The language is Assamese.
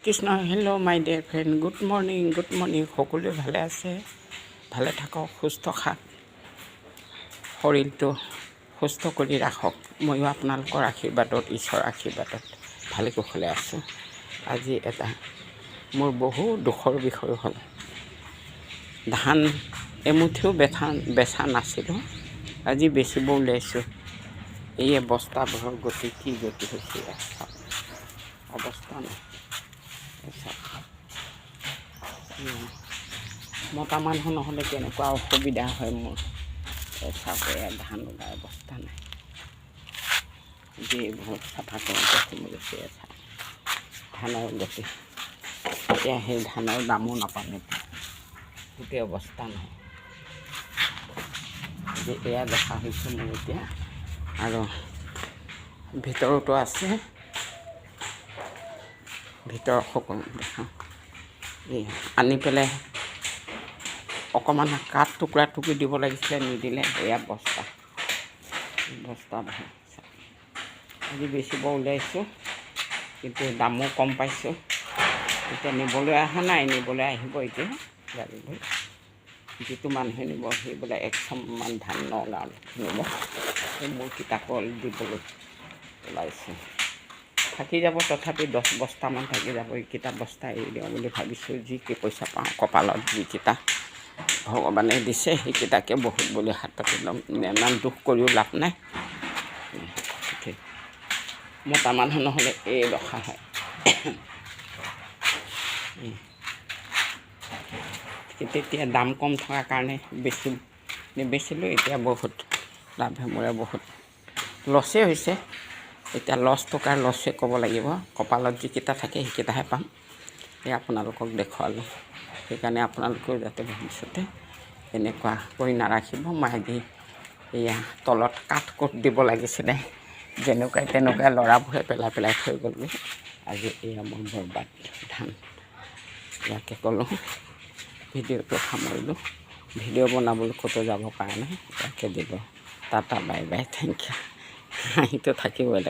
কৃষ্ণ হেল্ল' মাই ডিয়াৰ ফ্ৰেণ্ড গুড মৰ্ণিং সকলোৱে ভালে আছে ভালে থাকক সুস্থ খাক শৰীৰটো সুস্থ কৰি ৰাখক ময়ো আপোনালোকৰ আশীৰ্বাদত ঈশ্বৰৰ আশীৰ্বাদত ভালে কুশলে আছোঁ আজি এটা মোৰ বহু দুখৰ বিষয় হ'ল ধান এমুঠিও বেচা নাছিলোঁ আজি বেচিব ওলাইছোঁ এই বস্তাবোৰৰ গতি কি গতি হৈছে অৱস্থা নাই মতা মানুহ নহ'লে কেনেকুৱা অসুবিধা হয় মোৰ চাপে ধান ওলাই অৱস্থা নাই যিবোৰ চাফা কৰোঁতে কমি গৈছে ধানৰ গতি এতিয়া সেই ধানৰ দামো নাপাম এতিয়া গোটেই অৱস্থা নাই যে এয়া দেখা হৈছে মোৰ এতিয়া আৰু ভিতৰতো আছে ভিতৰ সকলো দেখাওঁ এই আনি পেলাই অকণমান কাঠ টুকুৰা দিব লাগিছিলে নিদিলে এয়া বস্তা আজি বেচিব ওলাইছোঁ কিন্তু দামো কম পাইছোঁ এতিয়া নিবলৈ অহা নাই নিবলৈ আহিব এতিয়া গাড়ী লৈ যিটো মানুহে নিব সেই বোলে 100 মান ধান নগাঁৱত নিব সেই মোৰ কিতাপত দিবলৈ ওলাইছোঁ থাকি যাব তথাপি 10 বস্তামান থাকি যাব এইকেইটা বস্তা এৰি দিওঁ বুলি ভাবিছোঁ যি কি পইচা পাওঁ কপালত যিকেইটা ভগৱানে দিছে সেইকেইটাকে বহুত বুলি হাত পাতি ল'ম ইমান দুখ কৰিও লাভ নাই মতা মানুহ নহ'লে এই দশা হয় তেতিয়া দাম কম থকাৰ কাৰণে বেচিলোঁ এতিয়া বহুত লাভে মোৰে বহুত লছেই হৈছে এতিয়া লছ টকাৰ লছে ক'ব লাগিব কপালত যিকেইটা থাকে সেইকেইটাহে পাম এই আপোনালোকক দেখুৱালোঁ সেইকাৰণে আপোনালোকেও যাতে ভৱিষ্যতে এনেকুৱা কৰি নাৰাখিব মাইদি এয়া তলত কাঠ দিব লাগিছিলে যেনেকুৱাই তেনেকুৱাই ল'ৰাবোৰে পেলাই থৈ গ'লগৈ আজি এয়া মোৰ বৰবাদ ধান ইয়াকে ক'লোঁ ভিডিঅ'টো সামৰিলোঁ ভিডিঅ' বনাবলৈ ক'তো যাব পৰা নাই ইয়াকে দিলোঁ tata bye bye thank you হাঁহিটো থাকিবই লাগে